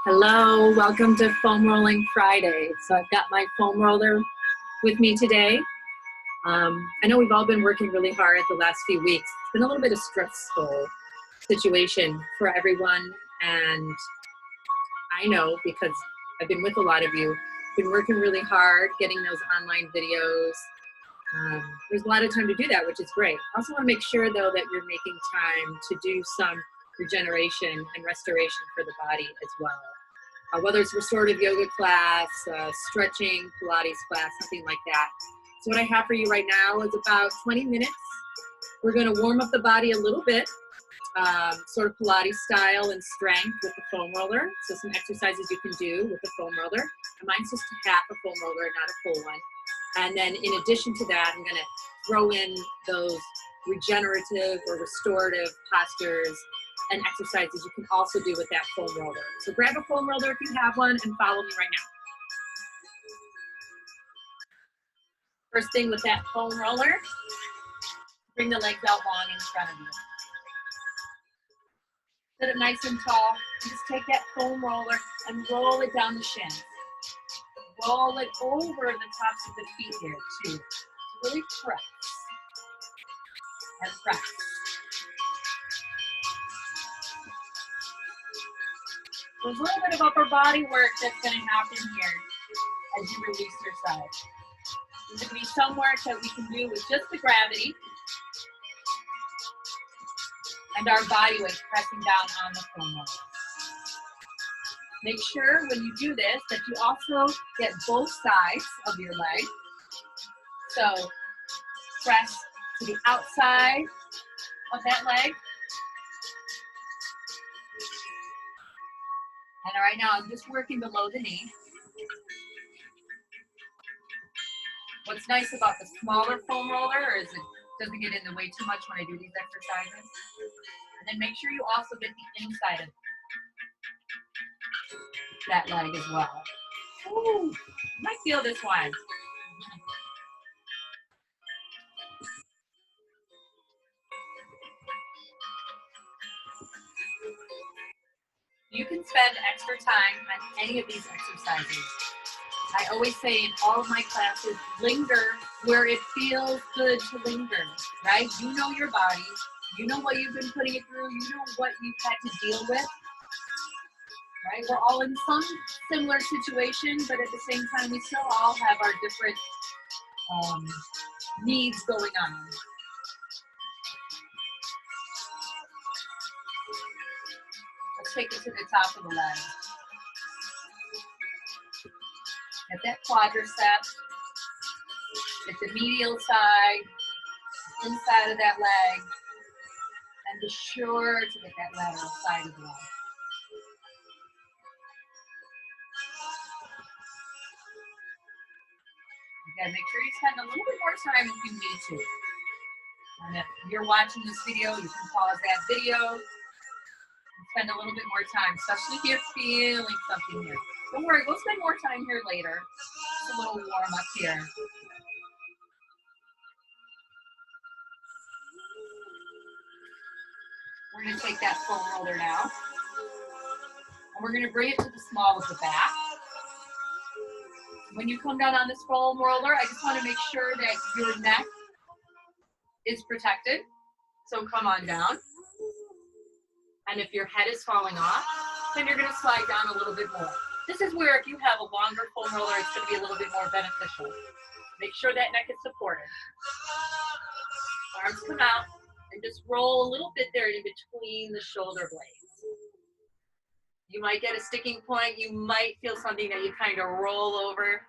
Hello, welcome to Foam Rolling Friday. So I've got my foam roller with me today. I know we've all been working really hard the last few weeks. It's been a little bit of stressful situation for everyone, and I know because I've been with a lot of you, been working really hard getting those online videos. There's a lot of time to do that, which is great. I also want to make sure though that you're making time to do some regeneration and restoration for the body as well. Whether it's restorative yoga class, stretching, Pilates class, something like that. So what I have for you right now is about 20 minutes. We're going to warm up the body a little bit, sort of Pilates style and strength with the foam roller. So some exercises you can do with the foam roller. And mine's just half a foam roller, not a full one. And then in addition to that, I'm going to throw in those regenerative or restorative postures and exercises you can also do with that foam roller. So grab a foam roller if you have one and follow me right now. First thing with that foam roller, bring the legs out long in front of you. Sit up nice and tall, and just take that foam roller and roll it down the shins. Roll it over the tops of the feet here too. Really press and press. There's a little bit of upper body work that's going to happen here as you release your side. There's going to be some work that we can do with just the gravity and our body weight pressing down on the foam roller. Make sure when you do this that you also get both sides of your leg. So press to the outside of that leg. And right now I'm just working below the knee. What's nice about the smaller foam roller is it doesn't get in the way too much when I do these exercises. And then make sure you also get the inside of that leg as well. Ooh, you might feel this one. You can spend extra time on any of these exercises. I always say in all of my classes, linger where it feels good to linger, right? You know your body, you know what you've been putting it through, you know what you've had to deal with, right? We're all in some similar situation, but at the same time, we still all have our different needs going on. Let's take it to the top of the leg. Get that quadricep, get the medial side, inside of that leg, and be sure to get that lateral side as well. Again, make sure you spend a little bit more time if you need to. And if you're watching this video, you can pause that video and spend a little bit more time, especially if you're feeling something here. Don't worry, we'll spend more time here later. Just a little warm up here. We're going to take that foam roller now, and we're going to bring it to the small of the back. When you come down on this foam roller, I just want to make sure that your neck is protected. So come on down. And if your head is falling off, then you're going to slide down a little bit more. This is where if you have a longer foam roller, it's going to be a little bit more beneficial. Make sure that neck is supported. Arms come out and just roll a little bit there in between the shoulder blades. You might get a sticking point. You might feel something that you kind of roll over.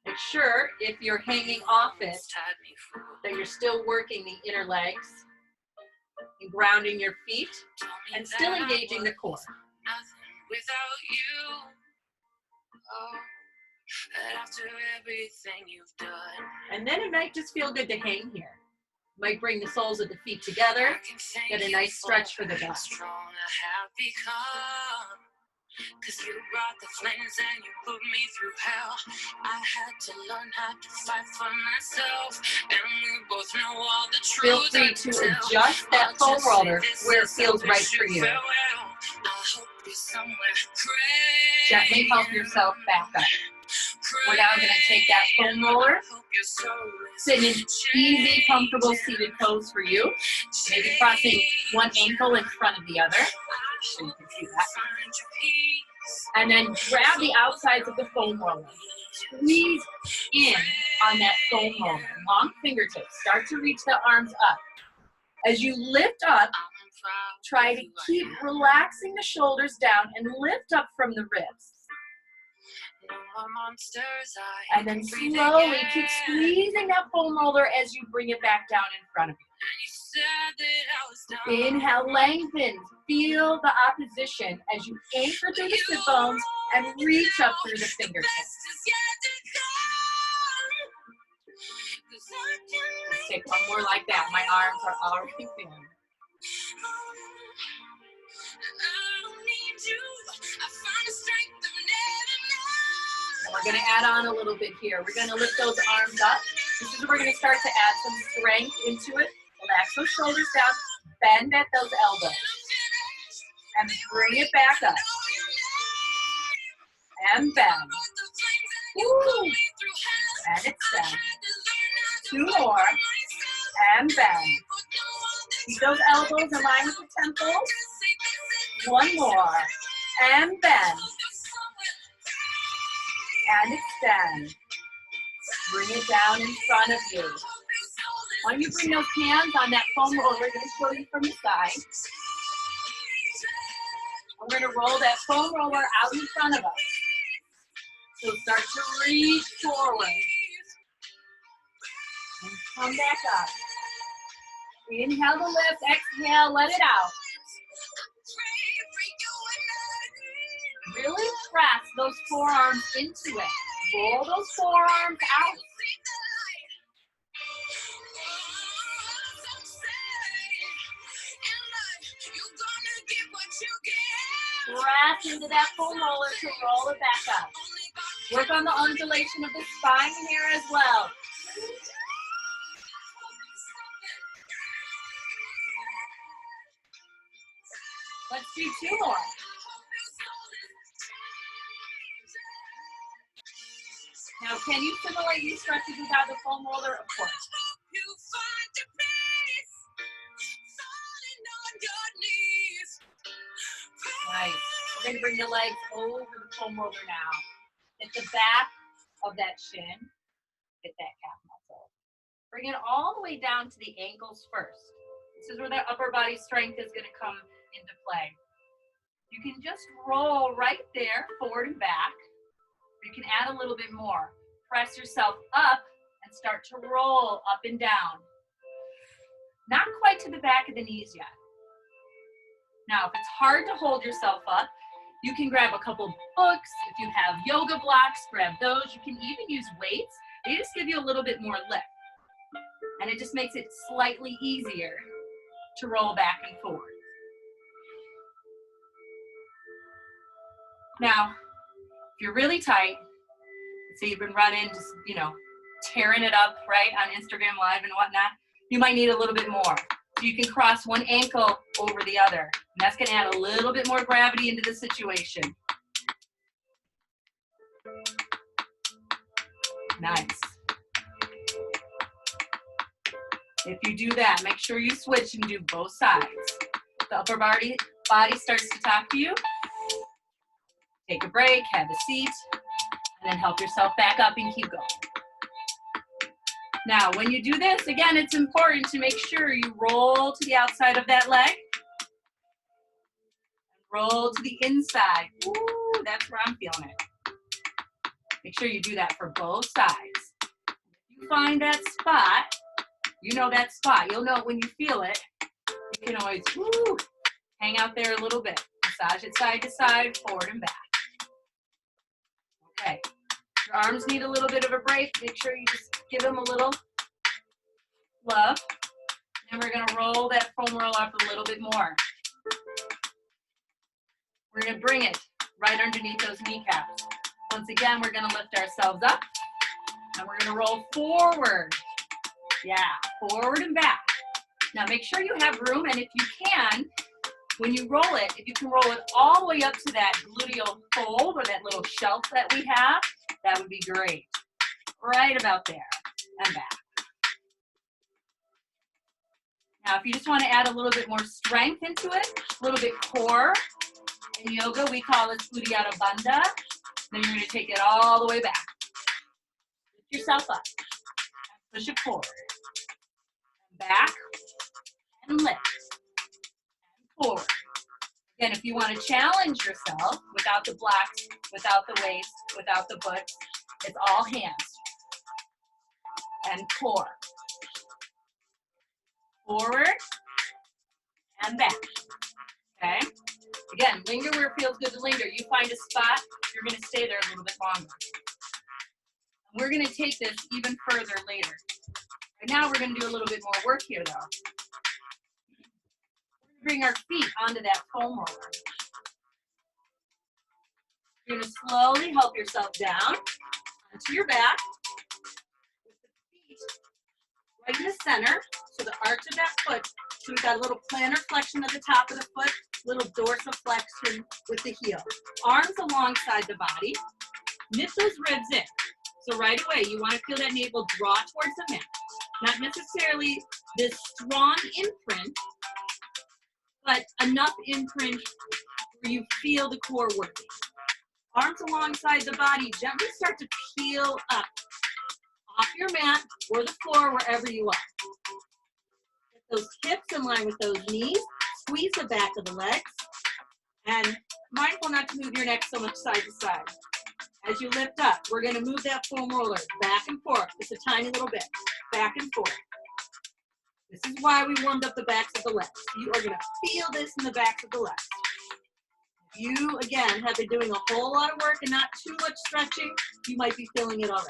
Make sure if you're hanging off it that you're still working the inner legs and grounding your feet and still engaging the core. Without you, after everything you've done. And then it might just feel good to hang here. Might bring the soles of the feet together, get a nice stretch for the back. Cause you brought the flames and you put me through hell. I had to learn how to fight for myself. And we both know all the truth. Feel free to adjust that foam roller where it feels right for you. Gently help yourself back up. We're now going to take that foam roller, sit in easy, comfortable seated pose for you. Maybe crossing one ankle in front of the other, so you can see that. And then grab the outsides of the foam roller. Squeeze in on that foam roller. Long fingertips. Start to reach the arms up. As you lift up, try to keep relaxing the shoulders down and lift up from the ribs. And then slowly keep squeezing that foam roller as you bring it back down in front of you. Inhale, lengthen. Feel the opposition as you anchor through the sit bones and reach up through the fingertips. Let's take one more like that. My arms are already feeling. And we're going to add on a little bit here. We're going to lift those arms up. This is where we're going to start to add some strength into it. Relax those shoulders down. Bend at those elbows. And bring it back up. And bend. Woo. And extend. Two more. And bend. Keep those elbows in line with the temples. One more. And bend. And extend. Bring it down in front of you. When you bring those hands on that foam roller, we're going to show you from the side. We're going to roll that foam roller out in front of us. So start to reach forward. And come back up. Inhale to lift, exhale, let it out. Really press those forearms into it. Roll those forearms out. Press into that foam roller to roll it back up. Work on the undulation of the spine here as well. Let's do two more. Now, can you simulate these stretches without the foam roller? Of course. Nice. We're going to bring the legs over the foam roller now. Hit the back of that shin. Hit that calf muscle. Bring it all the way down to the ankles first. This is where that upper body strength is going to come into play. You can just roll right there, forward and back. You can add a little bit more. Press yourself up and start to roll up and down. Not quite to the back of the knees yet. Now, if it's hard to hold yourself up, you can grab a couple books. If you have yoga blocks, grab those. You can even use weights. They just give you a little bit more lift. And it just makes it slightly easier to roll back and forth. Now, if you're really tight, let's say you've been running, just, tearing it up, right, on Instagram Live and whatnot, you might need a little bit more. So you can cross one ankle over the other. And that's going to add a little bit more gravity into the situation. Nice. If you do that, make sure you switch and do both sides. The upper body starts to talk to you. Take a break, have a seat, and then help yourself back up and keep going. Now, when you do this, again, it's important to make sure you roll to the outside of that leg. Roll to the inside. Ooh, that's where I'm feeling it. Make sure you do that for both sides. If you find that spot, you know that spot. You'll know it when you feel it. You can always hang out there a little bit. Massage it side to side, forward and back. Okay. Your arms need a little bit of a break. Make sure you just give them a little love. And we're going to roll that foam roll up a little bit more. We're going to bring it right underneath those kneecaps. Once again, we're gonna lift ourselves up and we're gonna roll forward. Yeah, forward and back. Now make sure you have room, and if you can, when you roll it, if you can roll it all the way up to that gluteal fold or that little shelf that we have, that would be great. Right about there and back. Now, if you just want to add a little bit more strength into it, a little bit core, in yoga, we call it Uddiyana Bandha. Then you're going to take it all the way back. Lift yourself up. Push it forward. Back and lift. And forward. Again, if you want to challenge yourself without the blocks, without the waist, without the foot, it's all hands. And core. Forward and back. Okay? Again, linger where it feels good to linger. You find a spot, you're going to stay there a little bit longer. And we're going to take this even further later. Right now, we're going to do a little bit more work here, though. We're going to bring our feet onto that foam roller. You're going to slowly help yourself down onto your back with the feet right in the center, so the arch of that foot. So we've got a little plantar flexion at the top of the foot, little dorsiflexion with the heel. Arms alongside the body. Knit those ribs in. So right away, you want to feel that navel draw towards the mat. Not necessarily this strong imprint, but enough imprint where you feel the core working. Arms alongside the body, gently start to peel up off your mat or the floor, wherever you are. Get those hips in line with those knees. Squeeze the back of the legs. And mindful not to move your neck so much side to side. As you lift up, we're going to move that foam roller back and forth, just a tiny little bit, back and forth. This is why we warmed up the backs of the legs. You are going to feel this in the backs of the legs. If you, again, have been doing a whole lot of work and not too much stretching, you might be feeling it already.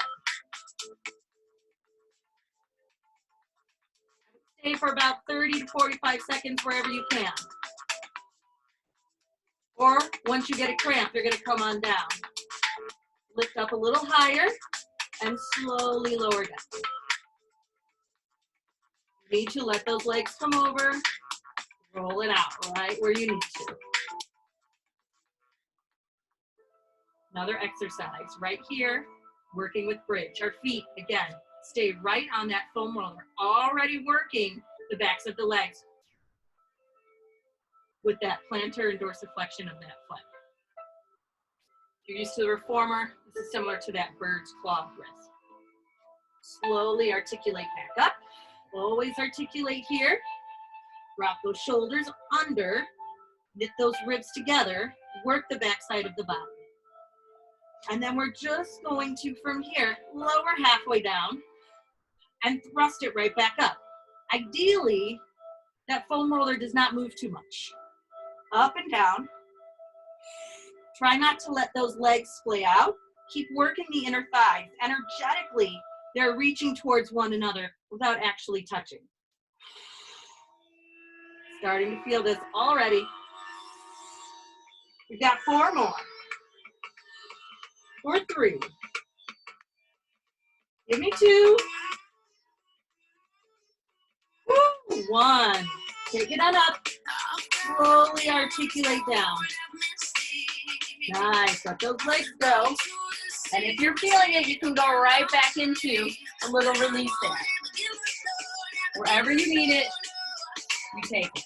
Stay for about 30 to 45 seconds wherever you can. Or once you get a cramp, you're going to come on down. Lift up a little higher and slowly lower down. You need to let those legs come over. Roll it out right where you need to. Another exercise right here, working with bridge. Our feet, again, stay right on that foam roller. Already working the backs of the legs with that plantar and dorsiflexion of that foot. If you're used to the reformer, this is similar to that bird's claw wrist. Slowly articulate back up. Always articulate here. Drop those shoulders under. Knit those ribs together. Work the back side of the body. And then we're just going to, from here, lower halfway down and thrust it right back up. Ideally, that foam roller does not move too much. Up and down. Try not to let those legs splay out. Keep working the inner thighs. Energetically, they're reaching towards one another without actually touching. Starting to feel this already. We've got 4 more. Or 3. Give me 2. Woo, 1. Take it on up. Slowly articulate down. Nice. Let those legs go. And if you're feeling it, you can go right back into a little release there. Wherever you need it, you take it.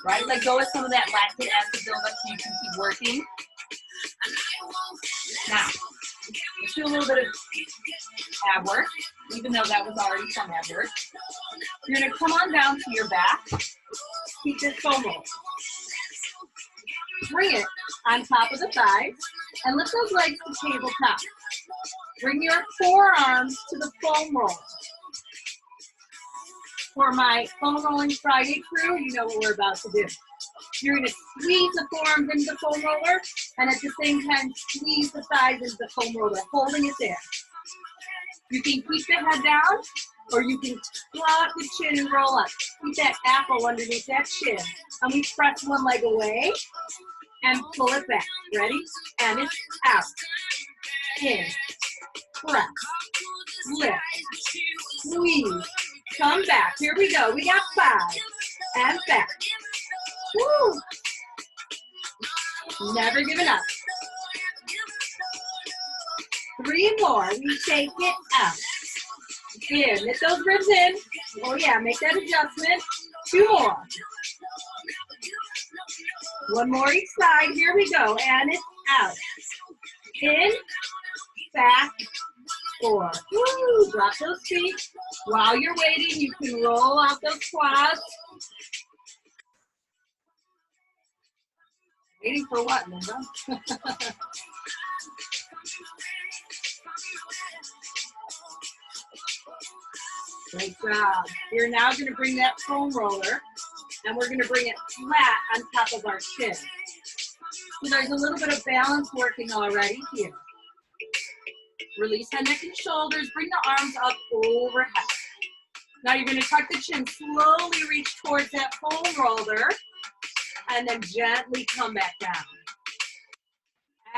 Right? Let go of some of that lactic acid buildup so you can keep working. Now, let's do a little bit of ab work, even though that was already some ab work. You're going to come on down to your back. Keep this foam roll. Bring it on top of the thighs and lift those legs to tabletop. Bring your forearms to the foam roll. For my foam rolling Friday crew, you know what we're about to do. You're going to squeeze the forearms into the foam roller and at the same time squeeze the thighs into the foam roller, holding it there. You can keep the head down or you can drop the chin and roll up. Keep that apple underneath that chin. And we press one leg away and pull it back. Ready? And it's out. In. Press. Lift. Squeeze. Come back. Here we go. We got 5. And back. Woo! Never giving up. 3 more. We take it out. In. Knit those ribs in. Oh yeah, make that adjustment. 2 more. 1 more each side. Here we go. And it's out. In. Back. 4. Woo! Drop those feet. While you're waiting, you can roll out those quads. Waiting for what, Linda? Great job. You're now going to bring that foam roller, and we're going to bring it flat on top of our chin. So there's a little bit of balance working already here. Release head, neck, and shoulders. Bring the arms up overhead. Now you're going to tuck the chin, slowly reach towards that foam roller, and then gently come back down.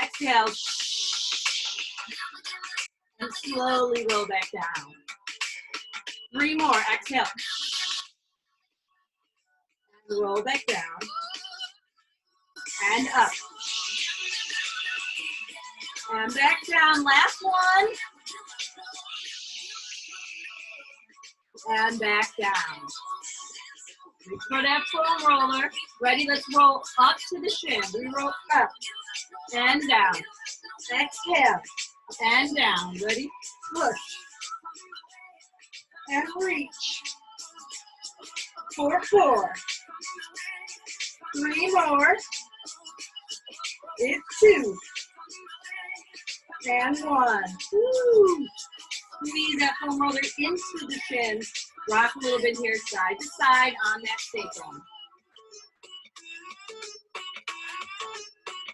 Exhale. And slowly roll back down. 3 more. Exhale. And roll back down. And up. And back down. Last one. And back down. Reach for that foam roller. Ready? Let's roll up to the shin. We roll up and down. Exhale and down. Ready? Push. And reach. 4, 4. 3 more. It's 2. And 1. Woo. Squeeze that foam roller into the shin. Rock a little bit here, side to side on that sacrum.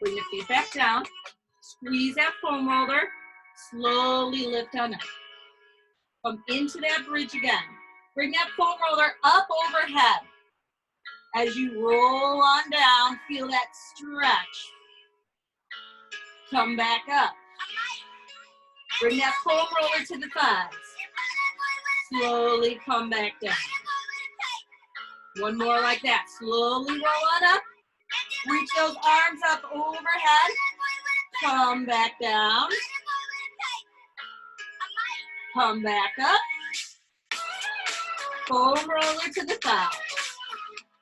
Bring the feet back down. Squeeze that foam roller. Slowly lift on up. Come into that bridge again. Bring that foam roller up overhead. As you roll on down, feel that stretch. Come back up. Bring that foam roller to the thighs. Slowly come back down. 1 more like that. Slowly roll on up. Reach those arms up overhead. Come back down. Come back up. Foam roller to the thighs.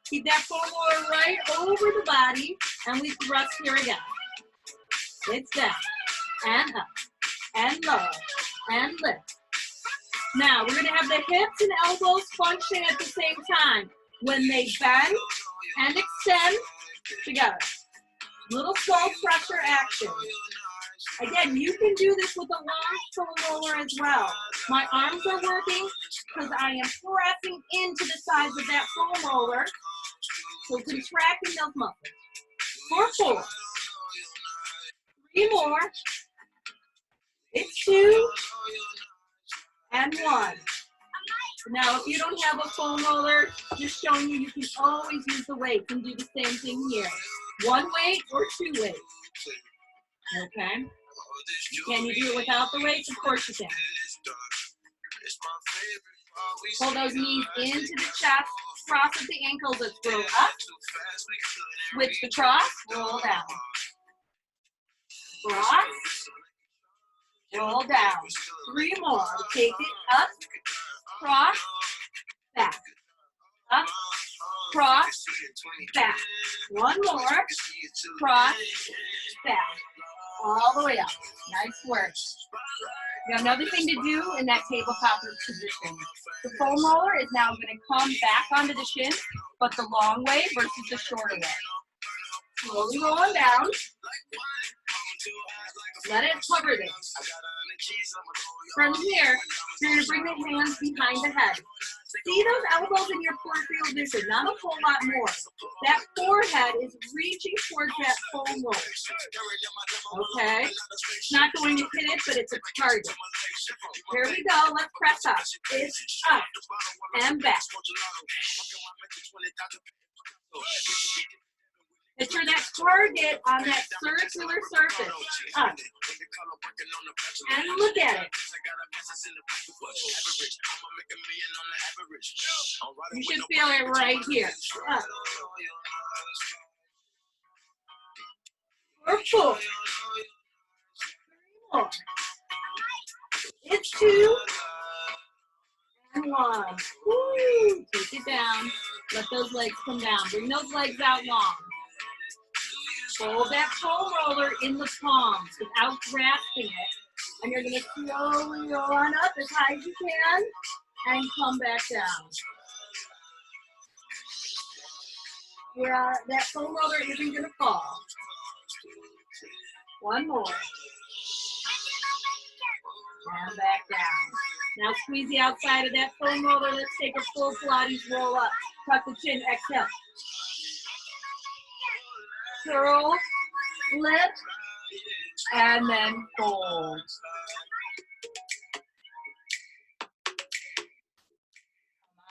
Keep that foam roller right over the body, and we thrust here again. It's down, and up, and low, and lift. Now, we're going to have the hips and elbows function at the same time. When they bend and extend together. Little slow pressure action. Again, you can do this with a long foam roller as well. My arms are working because I am pressing into the sides of that foam roller. So contracting those muscles. 4, 4. 3 more. It's 2. And 1. Now, if you don't have a foam roller, just showing you, you can always use the weights and do the same thing here. 1 weight or 2 weights. Okay? Can you do it without the weights? Of course you can. Pull those knees into the chest. Cross at the ankles. Let's roll up. Switch the cross. Roll down. Cross. Roll down. 3 more. Take it up. Cross. Back. Up. Cross. Back. 1 more. Cross. Back. All the way up. Nice work. You have another thing to do in that tabletop position. The foam roller is now going to come back onto the shin, but the long way versus the shorter way. Slowly rolling down. Let it cover this. From here, you're going to bring the hands behind the head. See those elbows in your peripheral vision, not a whole lot more. That forehead is reaching towards that foam roller. Okay? It's not going to hit it, but it's a target. Here we go. Let's press up. It's up and back. Picture that target on that circular surface. Up. And look at it. You should feel it right here. Up. Or 4. 3 more. It's 2. And 1. Woo. Take it down. Let those legs come down. Bring those legs out long. Hold that foam roller in the palms without grasping it. And you're going to slowly roll on up as high as you can and come back down. That foam roller isn't going to fall. 1 more. And back down. Now squeeze the outside of that foam roller. Let's take a full Pilates roll up. Tuck the chin, exhale. Curl, lift, and then fold.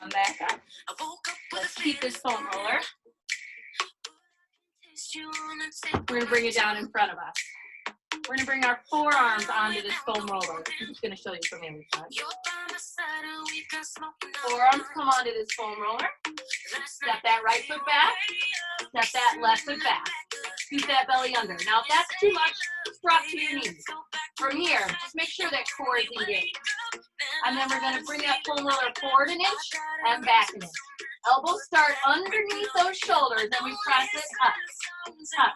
Come on back up. Let's keep this foam roller. We're going to bring it down in front of us. We're going to bring our forearms onto this foam roller. I'm just going to show you from the other side. Forearms come onto this foam roller. Step that right foot back. Step that left foot back. Scoot that belly under. Now, if that's too much, drop to your knees. From here, just make sure that core is engaged. And then we're going to bring that foam roller forward an inch and back an inch. Elbows start underneath those shoulders, and we press it up, up.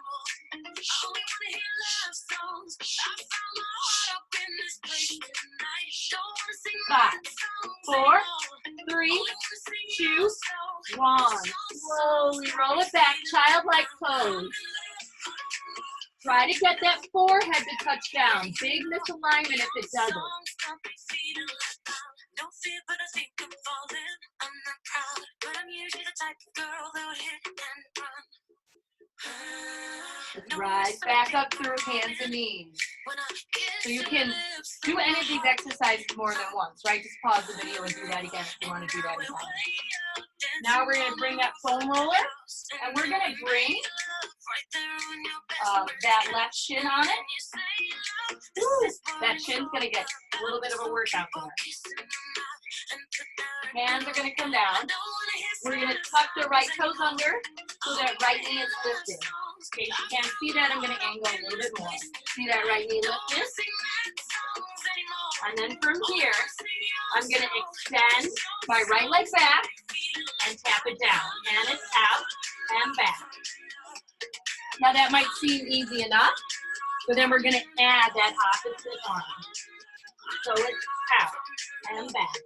5, 4, 3, 2, 1. Slowly roll it back, childlike pose. Try to get that forehead to touch down. Big misalignment if it doesn't. Don't fear, but I think I'm falling. I'm not proud, but I'm usually the type of girl that would hit and run. Let's rise back up through hands and knees. So you can do any of these exercises more than once, right? Just pause the video and do that again if you want to do that again. Now we're going to bring that foam roller, and we're going to bring that left shin on it. Ooh, that shin's going to get a little bit of a workout there. Hands are going to come down. We're going to tuck the right toes under so that right knee is lifted. Okay, if you can't see that, I'm going to angle a little bit more. See that right knee lifted? And then from here, I'm going to extend my right leg back and tap it down. And it's out and back. Now that might seem easy enough, but then we're going to add that opposite arm. So it's out and back.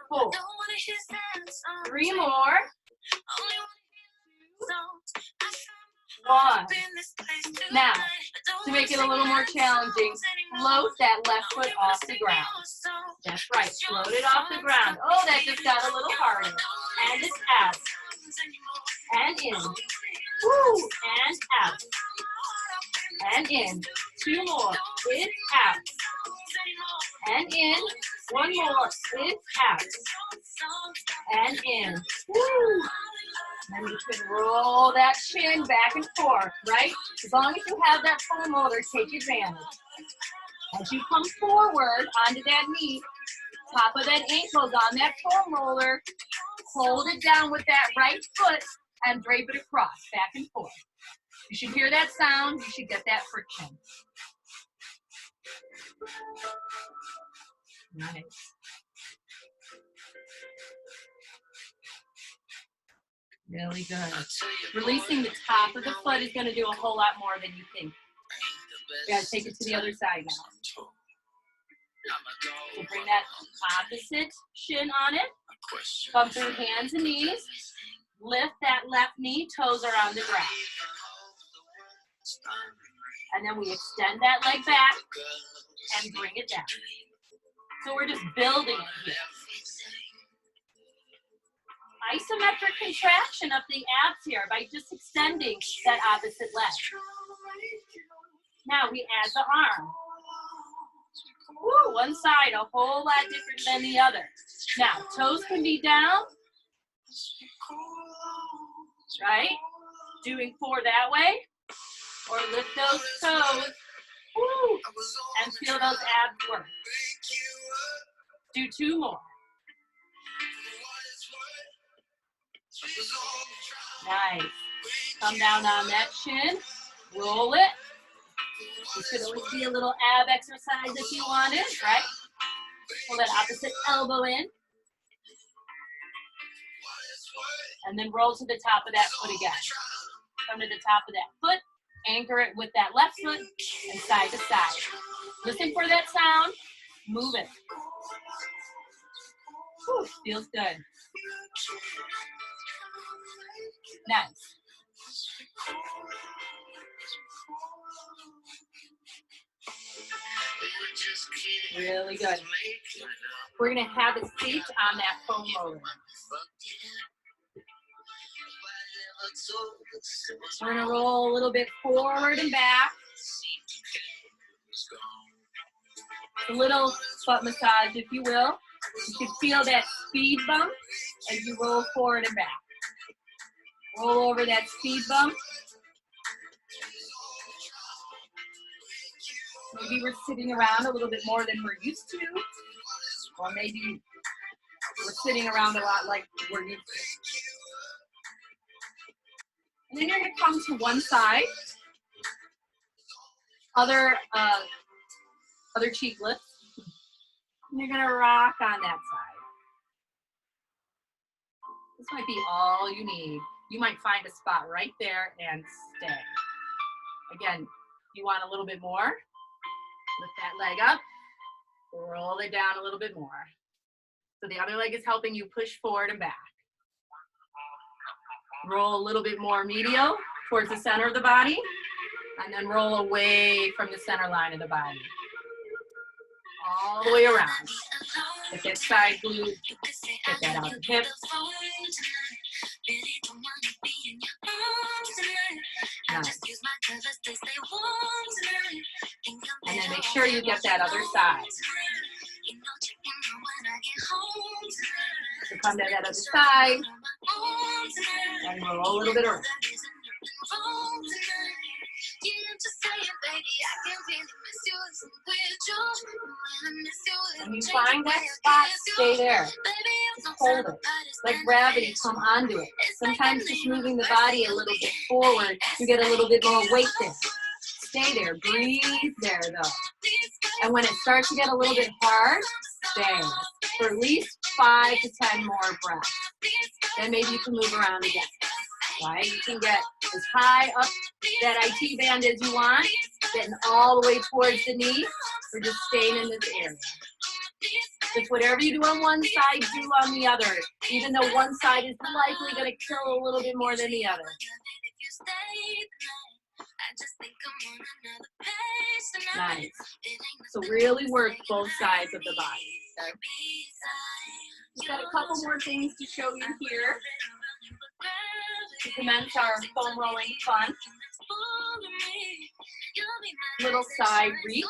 4, 3 more. 1. Now, to make it a little more challenging, float that left foot off the ground. That's right, float it off the ground. Oh, that just got a little harder. And it's out. And in. Woo, and out. And in. 2 more. It's out. And in. 1 more. It's out. And in. Woo. And you can roll that chin back and forth, right? As long as you have that foam roller, take advantage. As you come forward onto that knee, top of that ankle's on that foam roller, hold it down with that right foot and drape it across, back and forth. You should hear that sound. You should get that friction. Nice. Really good. Releasing the top of the foot is going to do a whole lot more than you think. You got to take it to the other side now. So bring that opposite shin on it. Come through hands and knees. Lift that left knee, toes are on the ground. And then we extend that leg back and bring it down. So we're just building it here. Isometric contraction of the abs here by just extending that opposite leg. Now we add the arm. Woo, one side a whole lot different than the other. Now, toes can be down, Right? Doing 4 that way. Or lift those toes. Woo! And feel those abs work. Do 2 more. Nice. Come down on that shin. Roll it. This could always be a little ab exercise if you wanted, right? Pull that opposite elbow in. And then roll to the top of that foot again. Come to the top of that foot. Anchor it with that left foot and side to side. Listen for that sound. Move it. Whew, feels good. Nice. Really good. We're going to have a seat on that foam roller. We're going to roll a little bit forward and back. A little butt massage, if you will. You can feel that speed bump as you roll forward and back. Roll over that speed bump. Maybe we're sitting around a little bit more than we're used to. Or maybe we're sitting around a lot like we're used to. And then you're going to come to one side. Other cheek lift. And you're going to rock on that side. This might be all you need. You might find a spot right there and stay. Again, you want a little bit more. Lift that leg up. Roll it down a little bit more. So the other leg is helping you push forward and back. Roll a little bit more medial towards the center of the body. And then roll away from the center line of the body. All the way around. Get that side glute. Get that out the hip. Nice. And then make sure you get that other side. So come to that other side. And roll a little bit around. When you find that spot, stay there. Just hold it. Let gravity come onto it. Sometimes just moving the body a little bit forward, you get a little bit more weight there. Stay there. Breathe there, though. And when it starts to get a little bit hard, stay for at least 5 to 10 more breaths. Then maybe you can move around again. Right? You can get as high up that IT band as you want, getting all the way towards the knee, or just staying in this area. Just whatever you do on one side, do on the other, even though one side is likely going to kill a little bit more than the other. Nice. So really work both sides of the body. Okay? We've got a couple more things to show you here to commence our foam rolling fun. Little side reach.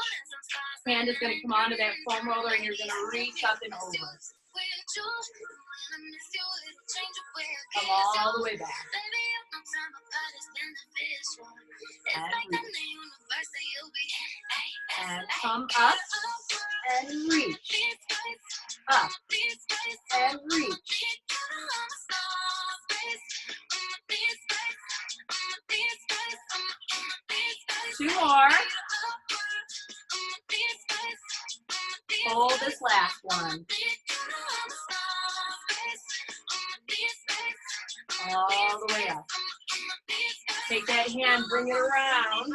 Hand is going to come onto that foam roller and you're going to reach up and over. Come all the way back. And reach. And come up and reach. Up and reach. 2 more. Hold this last one. All the way up. Take that hand, bring it around.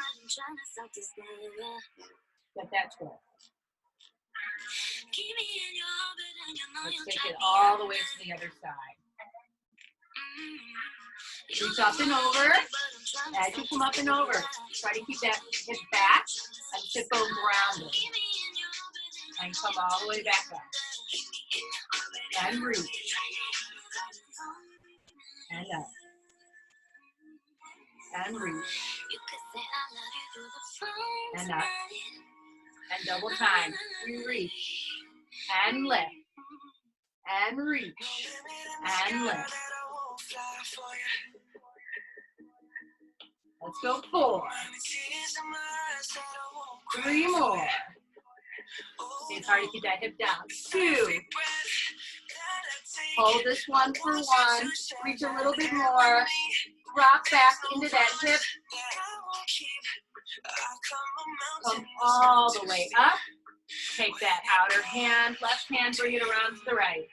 Get that twist. Let's take it all the way to the other side. Reach up and over. As you come up and over, try to keep that hip back and hip bone grounded. And come all the way back up. And reach. And up. And reach. And up. And double time. Reach. And lift. And reach. And lift. Let's go 4. 3 more. It's hard to keep that hip down. 2. Hold this one for 1. Reach a little bit more. Rock back into that hip. Come all the way up. Take that outer hand, left hand, bring it around to the right.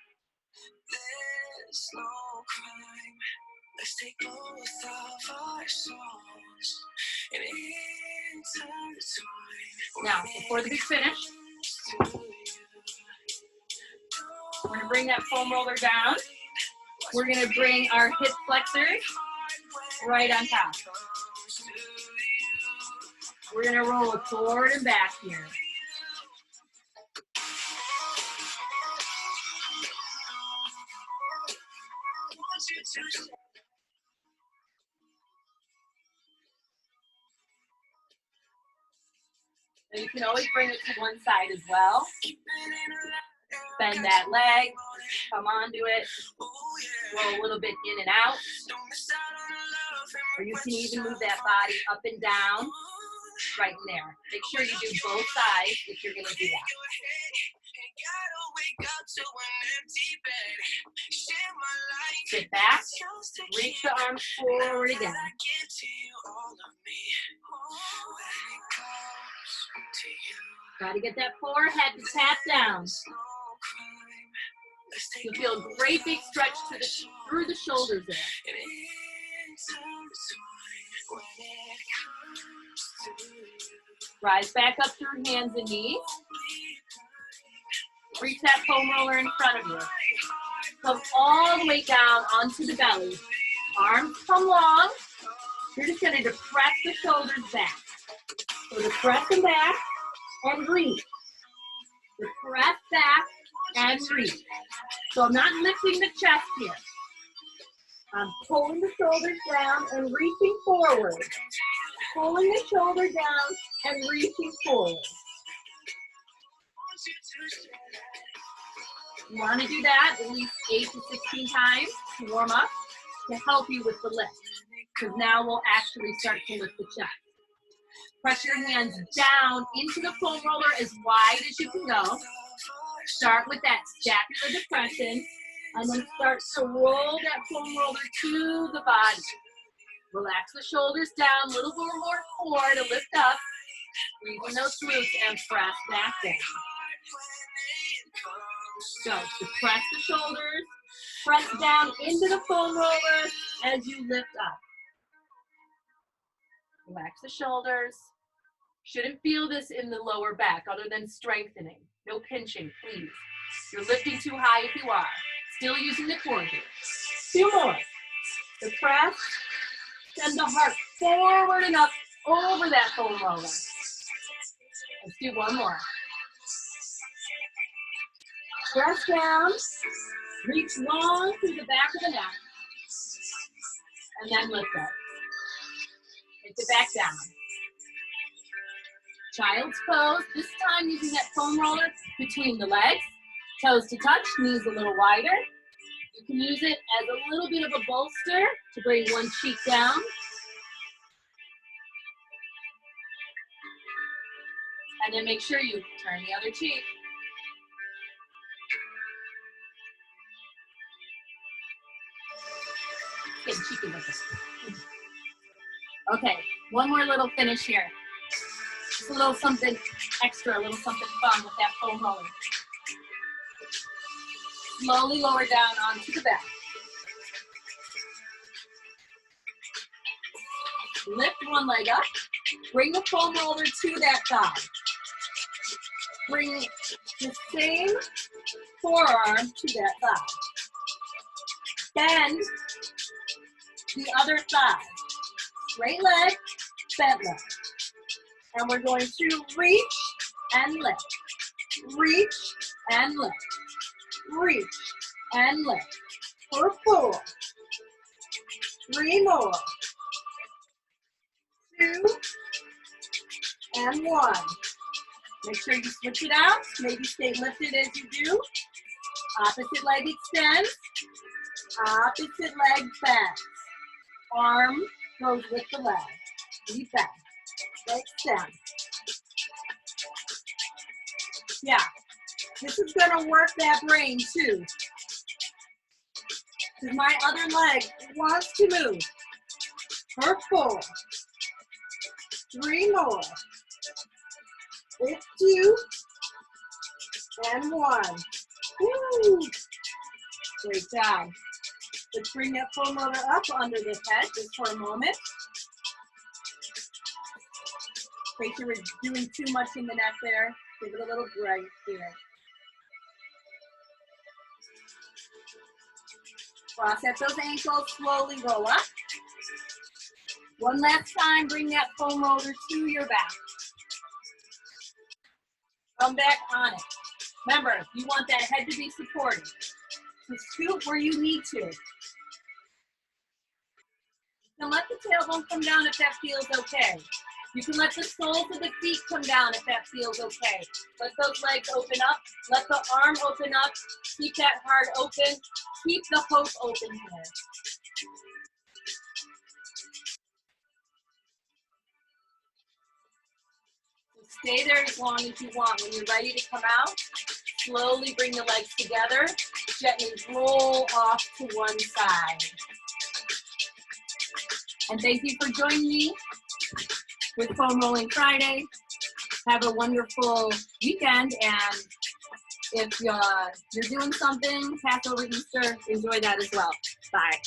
Let's take both of our souls and intertwine. Now, before the big finish, we're going to bring that foam roller down. We're going to bring our hip flexors right on top. We're going to roll it forward and back here. And you can always bring it to one side as well. Bend that leg. Come on, do it. Roll a little bit in and out. Or you can even move that body up and down right in there. Make sure you do both sides if you're going to do that. Sit back, reach the arms forward again. Got to get that forehead to tap down. You feel a great big stretch through the shoulders there. Rise back up through hands and knees. Reach that foam roller in front of you. Come all the way down onto the belly. Arms come long. You're just going to depress the shoulders back. So depress them back and reach. Depress back and reach. So I'm not lifting the chest here. I'm pulling the shoulders down and reaching forward. Pulling the shoulder down and reaching forward. You want to do that at least 8 to 16 times to warm up to help you with the lift. Because now we'll actually start to lift the chest. Press your hands down into the foam roller as wide as you can go. Start with that scapular depression and then start to roll that foam roller to the body. Relax the shoulders down, a little more core to lift up. Breathe in those glutes and press back down. So depress the shoulders, press down into the foam roller as you lift up. Relax the shoulders. Shouldn't feel this in the lower back other than strengthening. No pinching, please. You're lifting too high if you are. Still using the core here. 2 more. Depress. Send the heart forward and up over that foam roller. Let's do 1 more. Press down. Reach long through the back of the neck. And then lift up. Take it back down. Child's pose, this time using that foam roller between the legs, toes to touch, knees a little wider. You can use it as a little bit of a bolster to bring one cheek down. And then make sure you turn the other cheek. Getting cheeky with it. Okay, 1 more little finish here. Just a little something extra, a little something fun with that foam roller. Slowly lower down onto the back. Lift one leg up. Bring the foam roller to that thigh. Bring the same forearm to that thigh. Bend the other thigh. Straight leg, bent leg. And we're going to reach and lift. Reach and lift. Reach and lift. For 4. 3 more. 2 and 1. Make sure you switch it out. Maybe stay lifted as you do. Opposite leg extends. Opposite leg bends. Arm goes with the leg. Lead back. Extend. Yeah, this is going to work that brain too. Because my other leg wants to move. For 4. 3 more. It's 2. And 1. Woo! Great job. Let's bring that full motor up under the head just for a moment. Make sure we're doing too much in the neck there. Give it a little break here. Cross at those ankles, slowly go up. One last time, bring that foam roller to your back. Come back on it. Remember, you want that head to be supported. So scoot where you need to. You can let the tailbone come down if that feels okay. You can let the soles of the feet come down if that feels okay. Let those legs open up. Let the arm open up. Keep that heart open. Keep the hope open here. So stay there as long as you want. When you're ready to come out, slowly bring the legs together. Gently roll off to one side. And thank you for joining me with Foam Rolling Friday. Have a wonderful weekend, and if you're doing something, Passover, Easter, enjoy that as well. Bye.